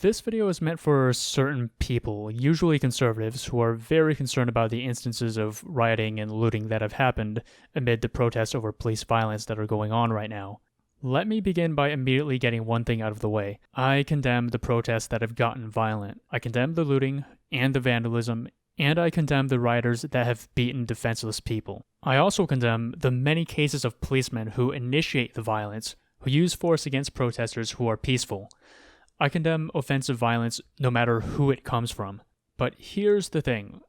This video is meant for certain people, usually conservatives, who are very concerned about the instances of rioting and looting that have happened amid the protests over police violence that are going on right now. Let me begin by immediately getting one thing out of the way. I condemn the protests that have gotten violent. I condemn the looting and the vandalism, and I condemn the rioters that have beaten defenseless people. I also condemn the many cases of policemen who initiate the violence, who use force against protesters who are peaceful. I condemn offensive violence no matter who it comes from. But here's the thing.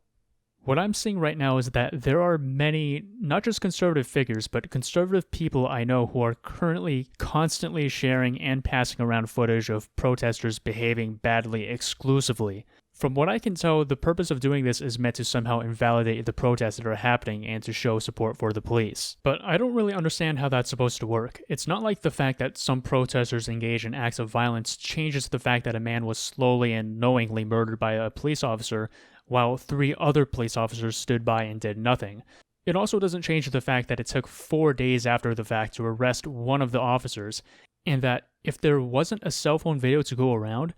What I'm seeing right now is that there are many, not just conservative figures, but conservative people I know who are currently constantly sharing and passing around footage of protesters behaving badly exclusively. From what I can tell, the purpose of doing this is meant to somehow invalidate the protests that are happening and to show support for the police. But I don't really understand how that's supposed to work. It's not like the fact that some protesters engage in acts of violence changes the fact that a man was slowly and knowingly murdered by a police officer, while 3 other police officers stood by and did nothing. It also doesn't change the fact that it took 4 days after the fact to arrest one of the officers, and that if there wasn't a cell phone video to go around,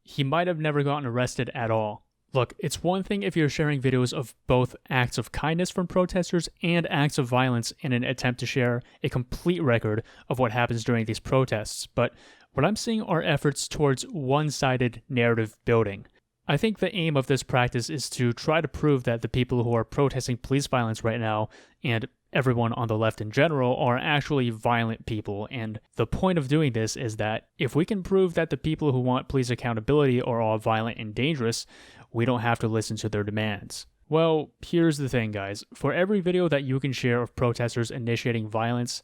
he might have never gotten arrested at all. Look, it's one thing if you're sharing videos of both acts of kindness from protesters and acts of violence in an attempt to share a complete record of what happens during these protests, but what I'm seeing are efforts towards one-sided narrative building. I think the aim of this practice is to try to prove that the people who are protesting police violence right now, and everyone on the left in general, are actually violent people, and the point of doing this is that if we can prove that the people who want police accountability are all violent and dangerous, we don't have to listen to their demands. Well, here's the thing, guys. For every video that you can share of protesters initiating violence,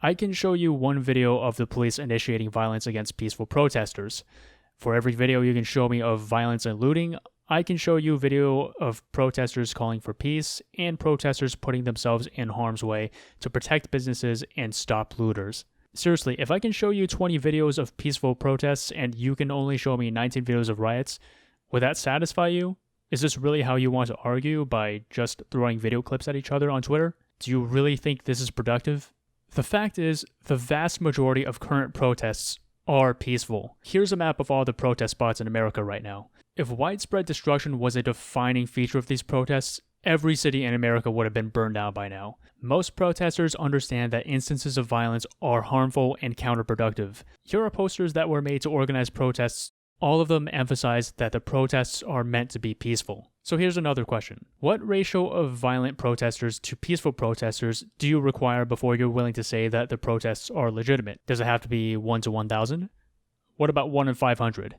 I can show you one video of the police initiating violence against peaceful protesters. For every video you can show me of violence and looting, I can show you video of protesters calling for peace and protesters putting themselves in harm's way to protect businesses and stop looters. Seriously, if I can show you 20 videos of peaceful protests and you can only show me 19 videos of riots, would that satisfy you? Is this really how you want to argue, by just throwing video clips at each other on Twitter? Do you really think this is productive? The fact is, the vast majority of current protests are peaceful. Here's a map of all the protest spots in America right now. If widespread destruction was a defining feature of these protests, every city in America would have been burned down by now. Most protesters understand that instances of violence are harmful and counterproductive. Here are posters that were made to organize protests. All of them emphasize that the protests are meant to be peaceful. So here's another question. What ratio of violent protesters to peaceful protesters do you require before you're willing to say that the protests are legitimate? Does it have to be 1 to 1,000? What about 1 in 500?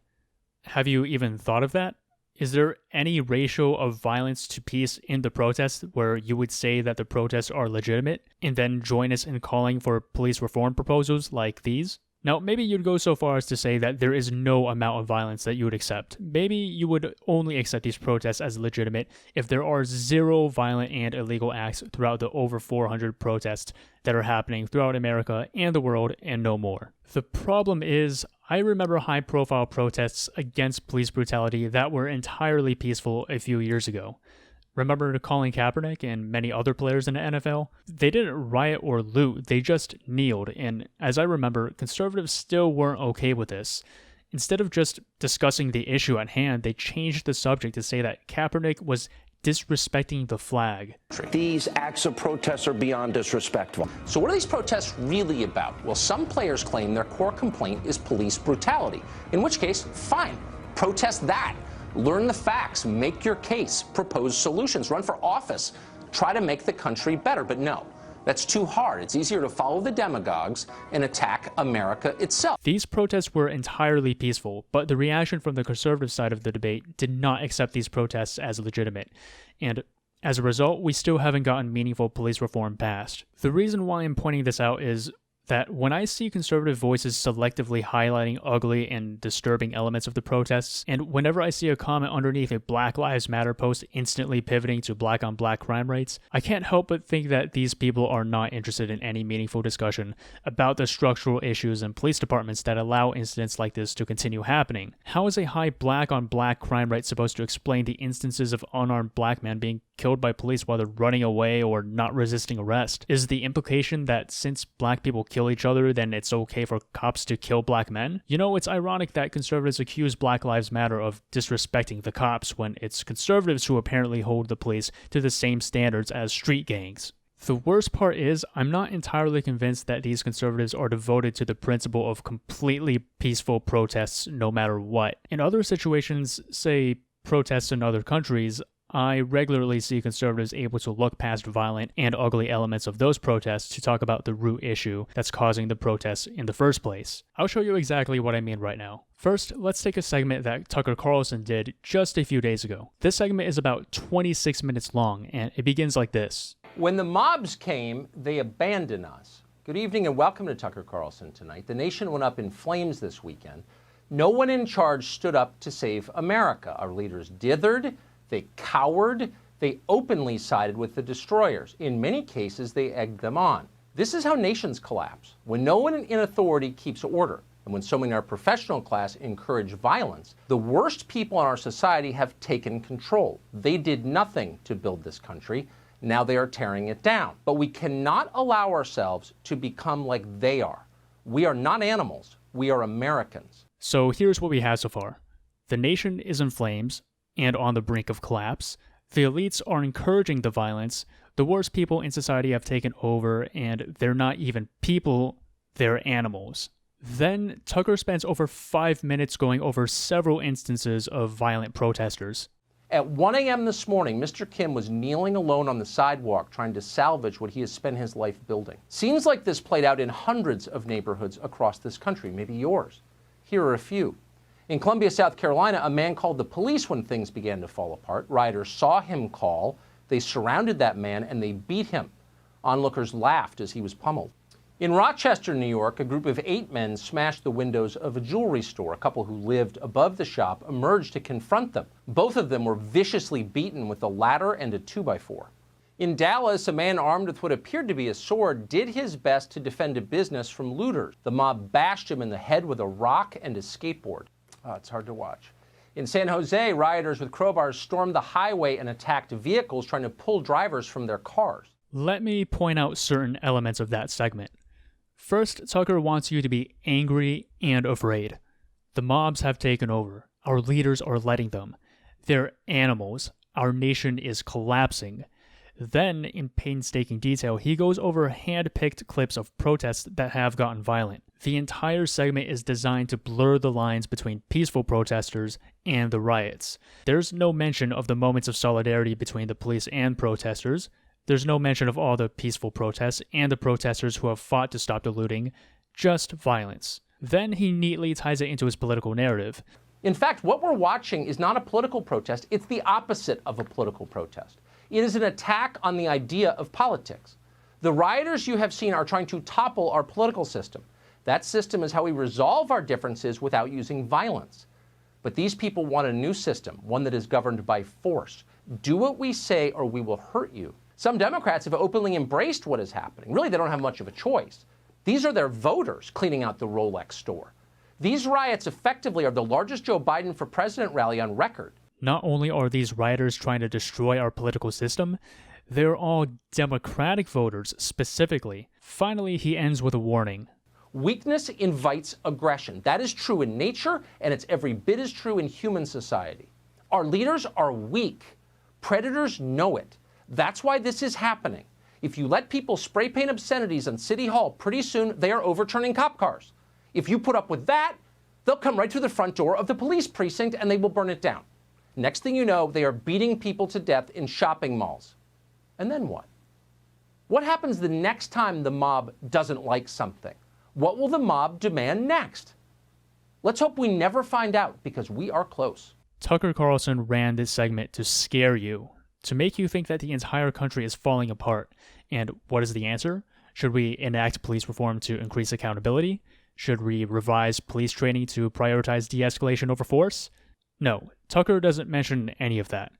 Have you even thought of that? Is there any ratio of violence to peace in the protests where you would say that the protests are legitimate and then join us in calling for police reform proposals like these? Now, maybe you'd go so far as to say that there is no amount of violence that you would accept. Maybe you would only accept these protests as legitimate if there are 0 violent and illegal acts throughout the over 400 protests that are happening throughout America and the world, and no more. The problem is, I remember high-profile protests against police brutality that were entirely peaceful a few years ago. Remember Colin Kaepernick and many other players in the NFL? They didn't riot or loot, they just kneeled, and as I remember, conservatives still weren't okay with this. Instead of just discussing the issue at hand, they changed the subject to say that Kaepernick was disrespecting the flag. These acts of protest are beyond disrespectful. So what are these protests really about? Well, some players claim their core complaint is police brutality, in which case, fine, protest that. Learn the facts, make your case, propose solutions, run for office, try to make the country better. But no, that's too hard. It's easier to follow the demagogues and attack America itself. These protests were entirely peaceful, but the reaction from the conservative side of the debate did not accept these protests as legitimate. And as a result, we still haven't gotten meaningful police reform passed. The reason why I'm pointing this out is that when I see conservative voices selectively highlighting ugly and disturbing elements of the protests, and whenever I see a comment underneath a Black Lives Matter post instantly pivoting to black-on-black crime rates, I can't help but think that these people are not interested in any meaningful discussion about the structural issues in police departments that allow incidents like this to continue happening. How is a high black-on-black crime rate supposed to explain the instances of unarmed black men being killed by police while they're running away or not resisting arrest? Is the implication that since black people kill each other, then it's okay for cops to kill black men? You know, it's ironic that conservatives accuse Black Lives Matter of disrespecting the cops when it's conservatives who apparently hold the police to the same standards as street gangs. The worst part is, I'm not entirely convinced that these conservatives are devoted to the principle of completely peaceful protests no matter what. In other situations, say protests in other countries, I regularly see conservatives able to look past violent and ugly elements of those protests to talk about the root issue that's causing the protests in the first place. I'll show you exactly what I mean right now. First, let's take a segment that Tucker Carlson did just a few days ago. This segment is about 26 minutes long, and it begins like this. When the mobs came, they abandoned us. Good evening and welcome to Tucker Carlson tonight. The nation went up in flames this weekend. No one in charge stood up to save America. Our leaders dithered, they cowered, they openly sided with the destroyers. In many cases, they egged them on. This is how nations collapse. When no one in authority keeps order, and when so many in our professional class encourage violence, the worst people in our society have taken control. They did nothing to build this country. Now they are tearing it down. But we cannot allow ourselves to become like they are. We are not animals. We are Americans. So here's what we have so far. The nation is in flames and on the brink of collapse. The elites are encouraging the violence. The worst people in society have taken over, and they're not even people, they're animals. Then Tucker spends over 5 minutes going over several instances of violent protesters. At 1 a.m. this morning, Mr. Kim was kneeling alone on the sidewalk trying to salvage what he has spent his life building. Scenes like this played out in hundreds of neighborhoods across this country, maybe yours. Here are a few. In Columbia, South Carolina, a man called the police when things began to fall apart. Rioters saw him call. They surrounded that man and they beat him. Onlookers laughed as he was pummeled. In Rochester, New York, a group of 8 men smashed the windows of a jewelry store. A couple who lived above the shop emerged to confront them. Both of them were viciously beaten with a ladder and a 2x4. In Dallas, a man armed with what appeared to be a sword did his best to defend a business from looters. The mob bashed him in the head with a rock and a skateboard. It's hard to watch. In San Jose, rioters with crowbars stormed the highway and attacked vehicles trying to pull drivers from their cars. Let me point out certain elements of that segment. First, Tucker wants you to be angry and afraid. The mobs have taken over. Our leaders are letting them. They're animals. Our nation is collapsing. Then, in painstaking detail, he goes over hand-picked clips of protests that have gotten violent. The entire segment is designed to blur the lines between peaceful protesters and the riots. There's no mention of the moments of solidarity between the police and protesters. There's no mention of all the peaceful protests and the protesters who have fought to stop the looting, just violence. Then he neatly ties it into his political narrative. In fact, what we're watching is not a political protest, it's the opposite of a political protest. It is an attack on the idea of politics. The rioters you have seen are trying to topple our political system. That system is how we resolve our differences without using violence. But these people want a new system, one that is governed by force. Do what we say or we will hurt you. Some Democrats have openly embraced what is happening. Really, they don't have much of a choice. These are their voters cleaning out the Rolex store. These riots effectively are the largest Joe Biden for president rally on record. Not only are these rioters trying to destroy our political system, they're all Democratic voters specifically. Finally, he ends with a warning. Weakness invites aggression. That is true in nature, and it's every bit as true in human society. Our leaders are weak. Predators know it. That's why this is happening. If you let people spray paint obscenities on City Hall, pretty soon they are overturning cop cars. If you put up with that, they'll come right through the front door of the police precinct and they will burn it down. Next thing you know, they are beating people to death in shopping malls. And then what? What happens the next time the mob doesn't like something? What will the mob demand next? Let's hope we never find out, because we are close. Tucker Carlson ran this segment to scare you, to make you think that the entire country is falling apart. And what is the answer? Should we enact police reform to increase accountability? Should we revise police training to prioritize de-escalation over force? No, Tucker doesn't mention any of that.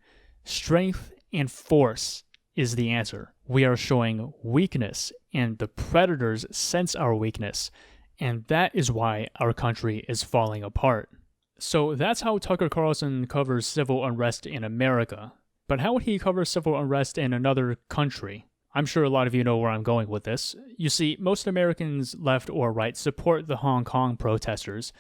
Strength and force is the answer. We are showing weakness, and the predators sense our weakness, and that is why our country is falling apart. So that's how Tucker Carlson covers civil unrest in America. But how would he cover civil unrest in another country? I'm sure a lot of you know where I'm going with this. You see, most Americans, left or right, support the Hong Kong protesters,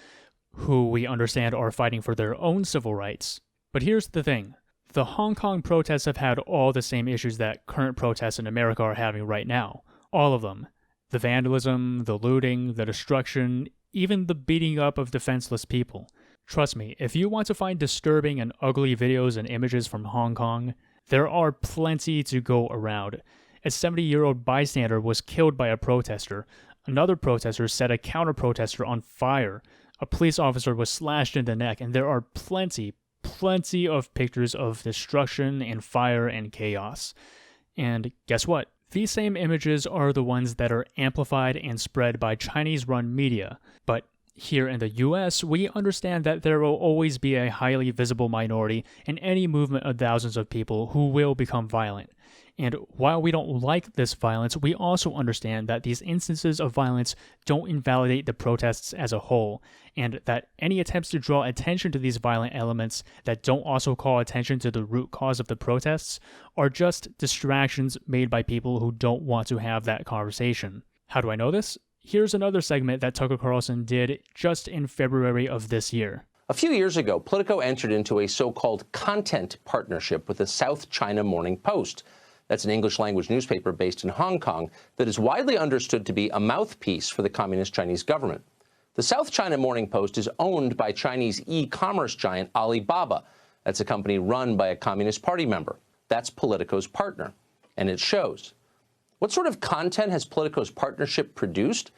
who we understand are fighting for their own civil rights. But here's the thing. The Hong Kong protests have had all the same issues that current protests in America are having right now. All of them. The vandalism, the looting, the destruction, even the beating up of defenseless people. Trust me, if you want to find disturbing and ugly videos and images from Hong Kong, there are plenty to go around. A 70-year-old bystander was killed by a protester. Another protester set a counter-protester on fire. A police officer was slashed in the neck, and there are plenty of pictures of destruction and fire and chaos. And guess what? These same images are the ones that are amplified and spread by Chinese-run media. But here in the US, we understand that there will always be a highly visible minority in any movement of thousands of people who will become violent. And while we don't like this violence, we also understand that these instances of violence don't invalidate the protests as a whole, and that any attempts to draw attention to these violent elements that don't also call attention to the root cause of the protests are just distractions made by people who don't want to have that conversation. How do I know this? Here's another segment that Tucker Carlson did just in February of this year. A few years ago, Politico entered into a so-called content partnership with the South China Morning Post. That's an English-language newspaper based in Hong Kong that is widely understood to be a mouthpiece for the Communist Chinese government. The South China Morning Post is owned by Chinese e-commerce giant Alibaba. That's a company run by a Communist Party member. That's Politico's partner, and it shows. What sort of content has Politico's partnership produced?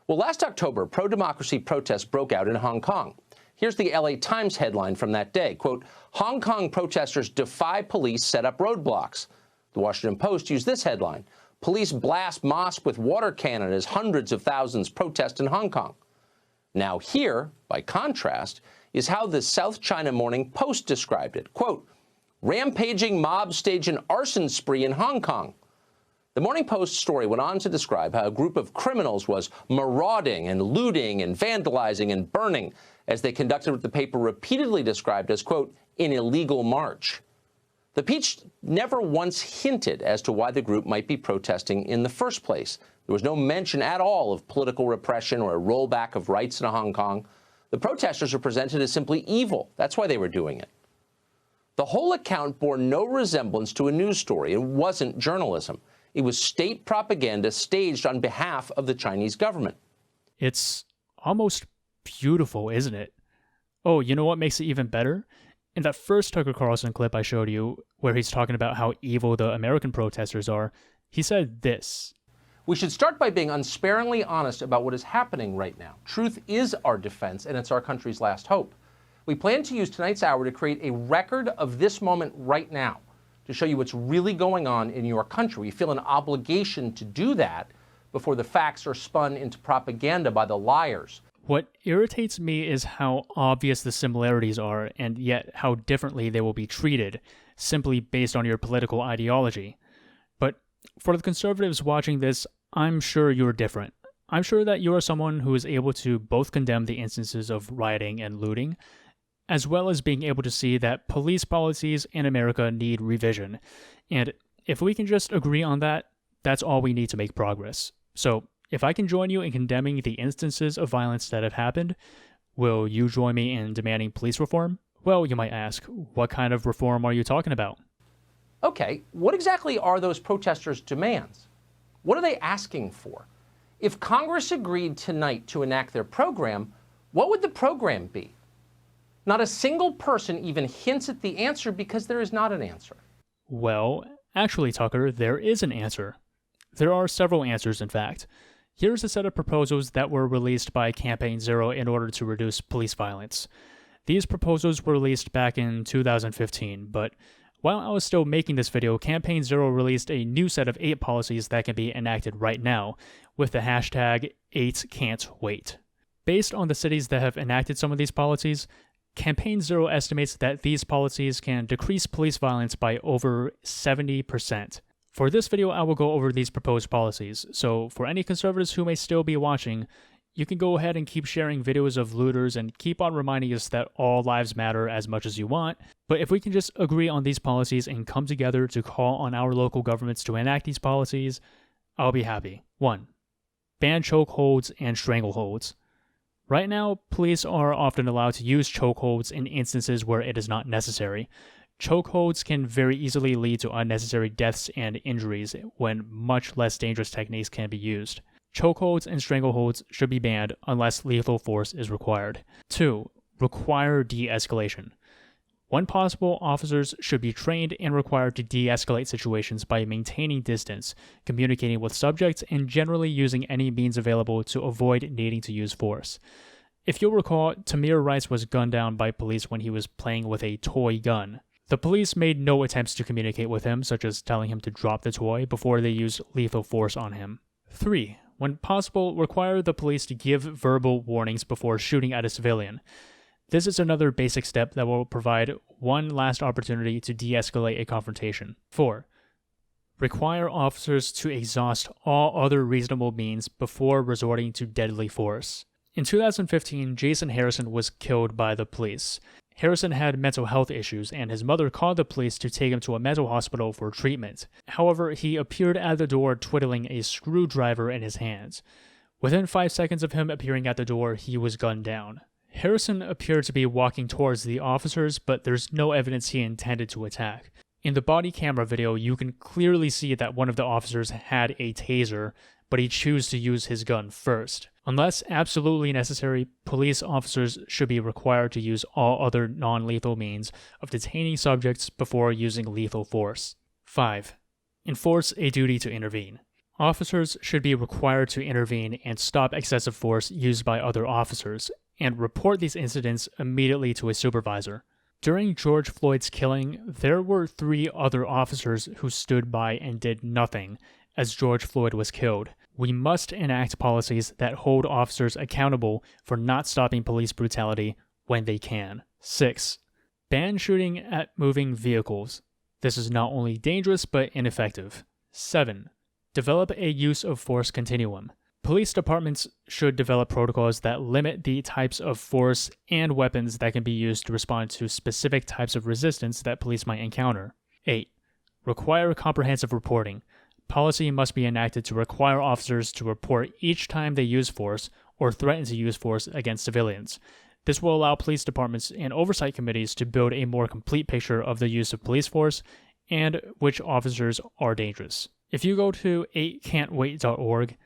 Well, last October, pro-democracy protests broke out in Hong Kong. Here's the LA Times headline from that day. Quote, Hong Kong protesters defy police, set up roadblocks. The Washington Post used this headline. Police blast mosque with water cannon as hundreds of thousands protest in Hong Kong. Now here, by contrast, is how the South China Morning Post described it. Quote, rampaging mob stage an arson spree in Hong Kong. The Morning Post story went on to describe how a group of criminals was marauding and looting and vandalizing and burning as they conducted what the paper repeatedly described as, quote, an illegal march. The piece never once hinted as to why the group might be protesting in the first place. There was no mention at all of political repression or a rollback of rights in Hong Kong. The protesters were presented as simply evil. That's why they were doing it. The whole account bore no resemblance to a news story. It wasn't journalism. It was state propaganda staged on behalf of the Chinese government. It's almost beautiful, isn't it? Oh, you know what makes it even better? In that first Tucker Carlson clip I showed you, where he's talking about how evil the American protesters are, he said this. We should start by being unsparingly honest about what is happening right now. Truth is our defense, and it's our country's last hope. We plan to use tonight's hour to create a record of this moment right now, to show you what's really going on in your country. We feel an obligation to do that before the facts are spun into propaganda by the liars. What irritates me is how obvious the similarities are, and yet how differently they will be treated, simply based on your political ideology. But for the conservatives watching this, I'm sure you're different. I'm sure that you are someone who is able to both condemn the instances of rioting and looting, as well as being able to see that police policies in America need revision. And if we can just agree on that, that's all we need to make progress. So, if I can join you in condemning the instances of violence that have happened, will you join me in demanding police reform? Well, you might ask, what kind of reform are you talking about? Okay, what exactly are those protesters' demands? What are they asking for? If Congress agreed tonight to enact their program, what would the program be? Not a single person even hints at the answer because there is not an answer. Well, actually, Tucker, there is an answer. There are several answers, in fact. Here's a set of proposals that were released by Campaign Zero in order to reduce police violence. These proposals were released back in 2015, but while I was still making this video, Campaign Zero released a new set of 8 policies that can be enacted right now, with the hashtag 8Can'tWait. Based on the cities that have enacted some of these policies, Campaign Zero estimates that these policies can decrease police violence by over 70%. For this video, I will go over these proposed policies, so for any conservatives who may still be watching, You can go ahead and keep sharing videos of looters and keep on reminding us that all lives matter as much as you want, but if we can just agree on these policies and come together to call on our local governments to enact these policies, I'll be happy. 1. Ban chokeholds and strangleholds. Right now, police are often allowed to use chokeholds in instances where it is not necessary. Chokeholds can very easily lead to unnecessary deaths and injuries when much less dangerous techniques can be used. Chokeholds and strangleholds should be banned unless lethal force is required. 2. Require de-escalation. When possible, officers should be trained and required to de-escalate situations by maintaining distance, communicating with subjects, and generally using any means available to avoid needing to use force. If you'll recall, Tamir Rice was gunned down by police when he was playing with a toy gun. The police made no attempts to communicate with him, such as telling him to drop the toy, before they used lethal force on him. 3. When possible, require the police to give verbal warnings before shooting at a civilian. This is another basic step that will provide one last opportunity to de-escalate a confrontation. 4. Require officers to exhaust all other reasonable means before resorting to deadly force. In 2015, Jason Harrison was killed by the police. Harrison had mental health issues, and his mother called the police to take him to a mental hospital for treatment. However, he appeared at the door twiddling a screwdriver in his hands. Within 5 seconds of him appearing at the door, he was gunned down. Harrison appeared to be walking towards the officers, but there's no evidence he intended to attack. In the body camera video, you can clearly see that one of the officers had a taser, but he chose to use his gun first. Unless absolutely necessary, police officers should be required to use all other non-lethal means of detaining subjects before using lethal force. 5. Enforce a duty to intervene. Officers should be required to intervene and stop excessive force used by other officers, and report these incidents immediately to a supervisor. During George Floyd's killing, there were 3 other officers who stood by and did nothing as George Floyd was killed. We must enact policies that hold officers accountable for not stopping police brutality when they can. 6. Ban shooting at moving vehicles. This is not only dangerous but ineffective. 7. Develop a use of force continuum. Police departments should develop protocols that limit the types of force and weapons that can be used to respond to specific types of resistance that police might encounter. 8. Require comprehensive reporting. Policy must be enacted to require officers to report each time they use force or threaten to use force against civilians. This will allow police departments and oversight committees to build a more complete picture of the use of police force and which officers are dangerous. If you go to 8cantwait.org,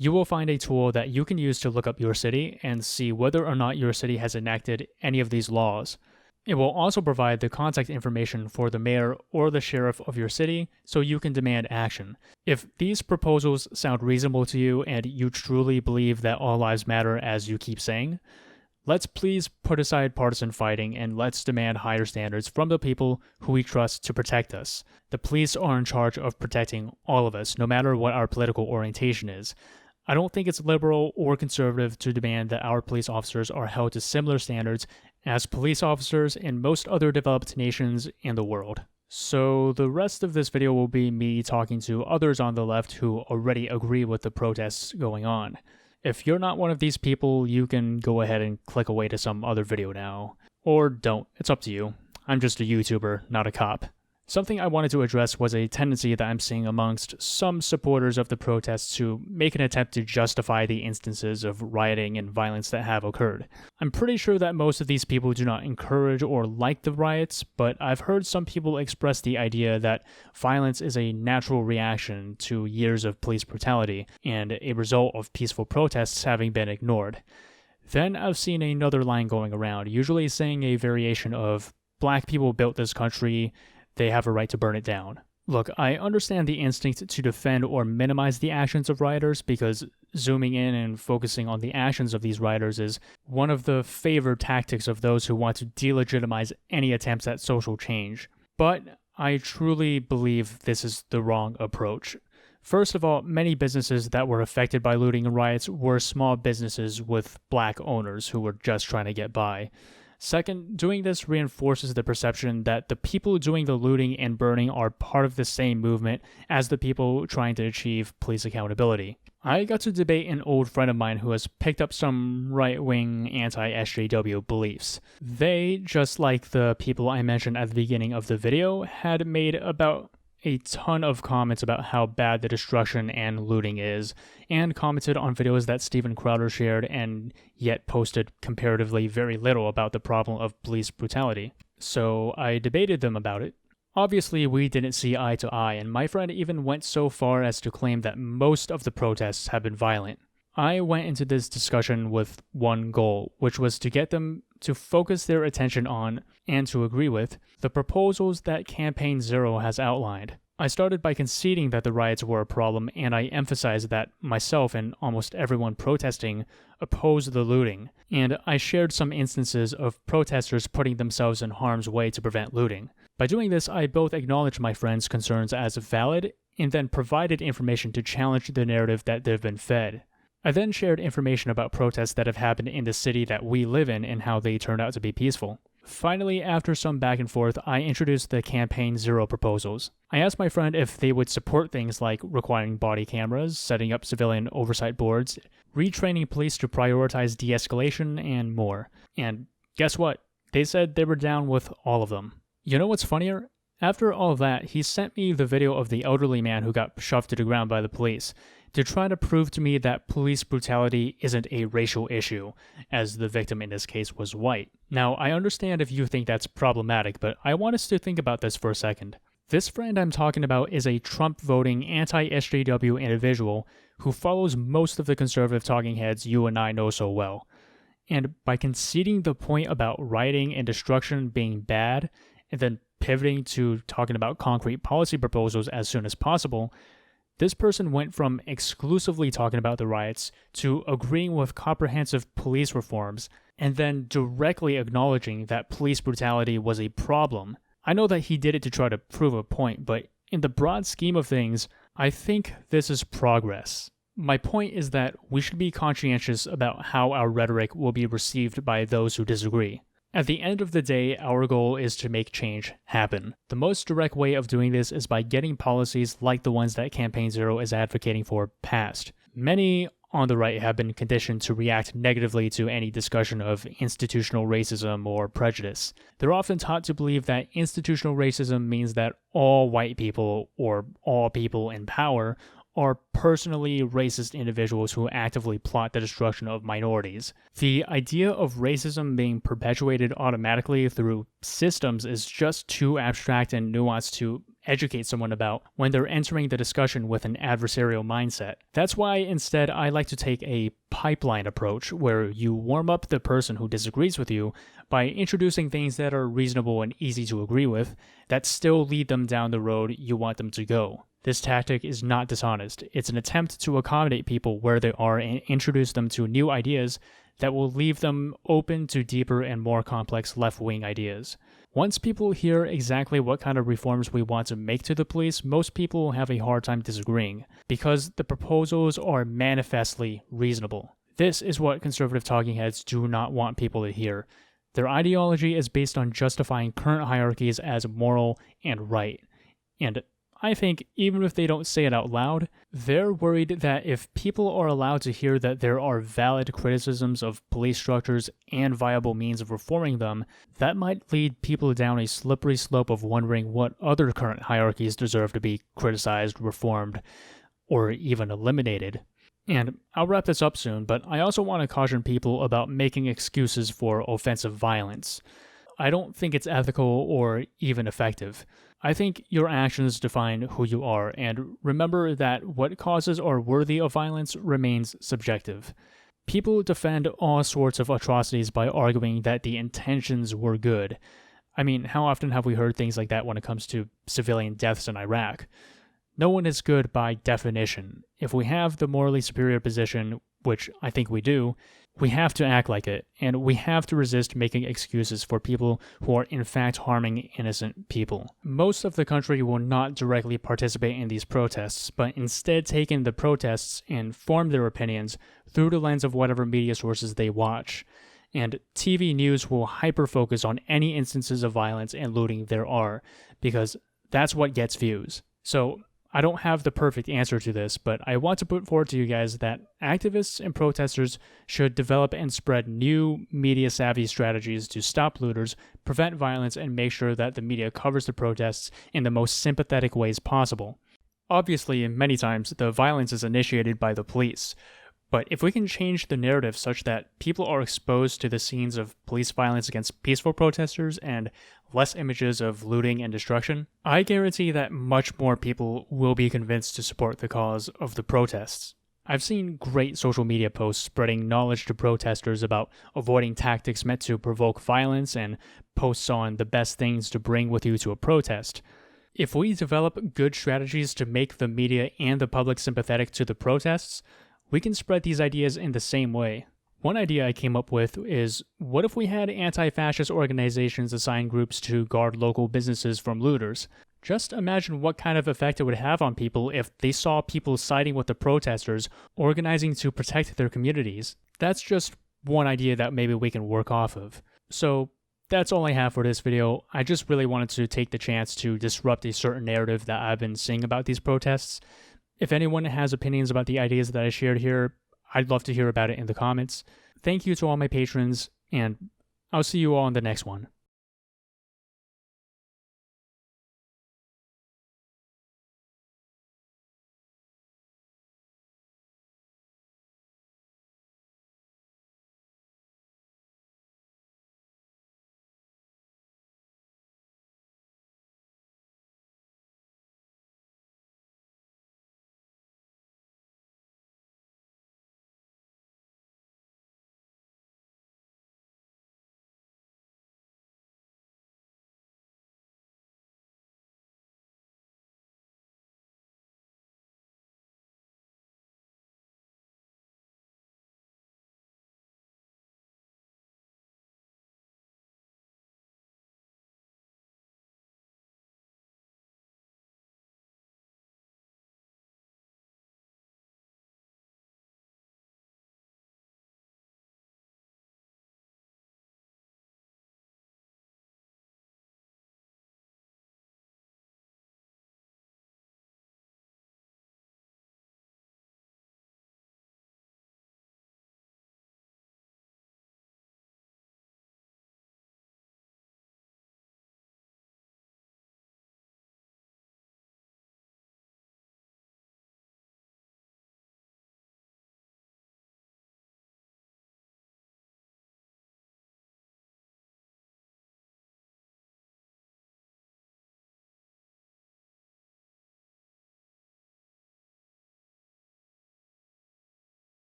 you will find a tool that you can use to look up your city and see whether or not your city has enacted any of these laws. It will also provide the contact information for the mayor or the sheriff of your city so you can demand action. If these proposals sound reasonable to you and you truly believe that all lives matter as you keep saying, let's please put aside partisan fighting and let's demand higher standards from the people who we trust to protect us. The police are in charge of protecting all of us, no matter what our political orientation is. I don't think it's liberal or conservative to demand that our police officers are held to similar standards as police officers in most other developed nations in the world. So the rest of this video will be me talking to others on the left who already agree with the protests going on. If you're not one of these people, you can go ahead and click away to some other video now. Or don't, it's up to you. I'm just a YouTuber, not a cop. Something I wanted to address was a tendency that I'm seeing amongst some supporters of the protests to make an attempt to justify the instances of rioting and violence that have occurred. I'm pretty sure that most of these people do not encourage or like the riots, but I've heard some people express the idea that violence is a natural reaction to years of police brutality and a result of peaceful protests having been ignored. Then I've seen another line going around, usually saying a variation of, "Black people built this country, they have a right to burn it down." Look, I understand the instinct to defend or minimize the actions of rioters because zooming in and focusing on the actions of these rioters is one of the favored tactics of those who want to delegitimize any attempts at social change. But I truly believe this is the wrong approach. First of all, many businesses that were affected by looting and riots were small businesses with black owners who were just trying to get by. Second, doing this reinforces the perception that the people doing the looting and burning are part of the same movement as the people trying to achieve police accountability. I got to debate an old friend of mine who has picked up some right-wing anti-SJW beliefs. They, just like the people I mentioned at the beginning of the video, had made about a ton of comments about how bad the destruction and looting is, and commented on videos that Steven Crowder shared and yet posted comparatively very little about the problem of police brutality. So I debated them about it. Obviously, we didn't see eye to eye, and my friend even went so far as to claim that most of the protests have been violent. I went into this discussion with one goal, which was to get them to focus their attention on, and to agree with, the proposals that Campaign Zero has outlined. I started by conceding that the riots were a problem, and I emphasized that myself and almost everyone protesting opposed the looting, and I shared some instances of protesters putting themselves in harm's way to prevent looting. By doing this, I both acknowledged my friend's concerns as valid, and then provided information to challenge the narrative that they've been fed. I then shared information about protests that have happened in the city that we live in and how they turned out to be peaceful. Finally, after some back and forth, I introduced the Campaign Zero proposals. I asked my friend if they would support things like requiring body cameras, setting up civilian oversight boards, retraining police to prioritize de-escalation, and more. And guess what? They said they were down with all of them. You know what's funnier? After all of that, he sent me the video of the elderly man who got shoved to the ground by the police, to try to prove to me that police brutality isn't a racial issue, as the victim in this case was white. Now, I understand if you think that's problematic, but I want us to think about this for a second. This friend I'm talking about is a Trump-voting anti-SJW individual who follows most of the conservative talking heads you and I know so well. And by conceding the point about rioting and destruction being bad, and then pivoting to talking about concrete policy proposals as soon as possible, this person went from exclusively talking about the riots to agreeing with comprehensive police reforms, and then directly acknowledging that police brutality was a problem. I know that he did it to try to prove a point, but in the broad scheme of things, I think this is progress. My point is that we should be conscientious about how our rhetoric will be received by those who disagree. At the end of the day, our goal is to make change happen. The most direct way of doing this is by getting policies like the ones that Campaign Zero is advocating for passed. Many on the right have been conditioned to react negatively to any discussion of institutional racism or prejudice. They're often taught to believe that institutional racism means that all white people, or all people in power, are personally racist individuals who actively plot the destruction of minorities. The idea of racism being perpetuated automatically through systems is just too abstract and nuanced to educate someone about when they're entering the discussion with an adversarial mindset. That's why instead I like to take a pipeline approach where you warm up the person who disagrees with you by introducing things that are reasonable and easy to agree with that still lead them down the road you want them to go. This tactic is not dishonest. It's an attempt to accommodate people where they are and introduce them to new ideas that will leave them open to deeper and more complex left-wing ideas. Once people hear exactly what kind of reforms we want to make to the police, most people will have a hard time disagreeing, because the proposals are manifestly reasonable. This is what conservative talking heads do not want people to hear. Their ideology is based on justifying current hierarchies as moral and right. And I think even if they don't say it out loud, they're worried that if people are allowed to hear that there are valid criticisms of police structures and viable means of reforming them, that might lead people down a slippery slope of wondering what other current hierarchies deserve to be criticized, reformed, or even eliminated. And I'll wrap this up soon, but I also want to caution people about making excuses for offensive violence. I don't think it's ethical or even effective. I think your actions define who you are, and remember that what causes are worthy of violence remains subjective. People defend all sorts of atrocities by arguing that the intentions were good. I mean, how often have we heard things like that when it comes to civilian deaths in Iraq? No one is good by definition. If we have the morally superior position, which I think we do, we have to act like it, and we have to resist making excuses for people who are in fact harming innocent people. Most of the country will not directly participate in these protests, but instead take in the protests and form their opinions through the lens of whatever media sources they watch. and TV news will hyper-focus on any instances of violence and looting there are, because that's what gets views. So I don't have the perfect answer to this, but I want to put forward to you guys that activists and protesters should develop and spread new media-savvy strategies to stop looters, prevent violence, and make sure that the media covers the protests in the most sympathetic ways possible. Obviously, many times, the violence is initiated by the police, but if we can change the narrative such that people are exposed to the scenes of police violence against peaceful protesters and less images of looting and destruction, I guarantee that much more people will be convinced to support the cause of the protests. I've seen great social media posts spreading knowledge to protesters about avoiding tactics meant to provoke violence and posts on the best things to bring with you to a protest. If we develop good strategies to make the media and the public sympathetic to the protests, we can spread these ideas in the same way. One idea I came up with is, what if we had anti-fascist organizations assign groups to guard local businesses from looters? Just imagine what kind of effect it would have on people if they saw people siding with the protesters, organizing to protect their communities. That's just one idea that maybe we can work off of. So that's all I have for this video. I just really wanted to take the chance to disrupt a certain narrative that I've been seeing about these protests. If anyone has opinions about the ideas that I shared here, I'd love to hear about it in the comments. Thank you to all my patrons, and I'll see you all in the next one.